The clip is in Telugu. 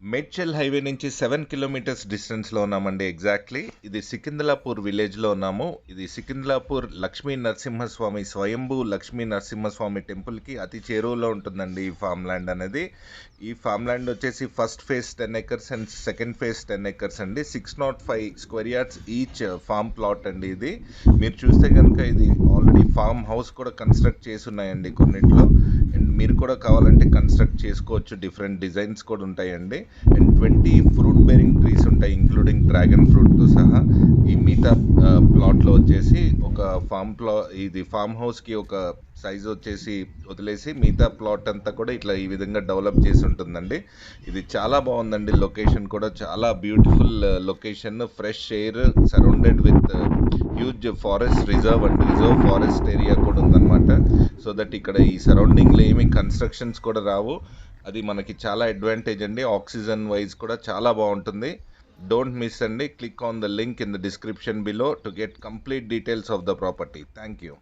మేడ్చల్ హైవే నుంచి 7 కిలోమీటర్స్ డిస్టెన్స్లో ఉన్నామండి. ఎగ్జాక్ట్లీ ఇది సికింద్లాపూర్ విలేజ్లో ఉన్నాము. ఇది సికింద్లాపూర్ లక్ష్మీ నరసింహస్వామి స్వయంభూ లక్ష్మీ నరసింహస్వామి టెంపుల్కి అతి చేరువలో ఉంటుందండి ఈ ఫామ్ ల్యాండ్ అనేది. ఈ ఫామ్ ల్యాండ్ వచ్చేసి first phase 10 acres and second phase 10 acres అండి. 605 square yards each form plot అండి. ఇది మీరు చూస్తే కనుక ఇది ఆల్రెడీ ఫామ్ హౌస్ కూడా కన్స్ట్రక్ట్ చేసి ఉన్నాయండి కొన్నిట్లో. అండ్ మీరు కూడా కావాలంటే కన్స్ట్రక్ట్ చేసుకోవచ్చు. డిఫరెంట్ డిజైన్స్ కూడా ఉంటాయండి. అండ్ 20 ఫ్రూట్ బేరింగ్ ట్రీస్ ఉంటాయి, ఇంక్లూడింగ్ డ్రాగన్ ఫ్రూట్తో సహా. ఈ మిగతా ప్లాట్లో వచ్చేసి ఒక ఇది ఫామ్ హౌస్కి ఒక సైజ్ వచ్చేసి వదిలేసి మిగతా ప్లాట్ అంతా కూడా ఇట్లా ఈ విధంగా డెవలప్ చేసి ఉంటుందండి. ఇది చాలా బాగుందండి. లొకేషన్ కూడా చాలా beautiful location, fresh air, surrounded with huge forest reserve and reserve forest area కూడా ఉందన్నమాట. సో దట్ ఇక్కడ ఈ సరౌండింగ్లో ఏమి కన్స్ట్రక్షన్స్ కూడా రావు. అది మనకి చాలా అడ్వాంటేజ్ అండి. ఆక్సిజన్ వైజ్ కూడా చాలా బాగుంటుంది. డోంట్ మిస్ అండి. Click on the link in the description below to get complete details of the property. Thank you.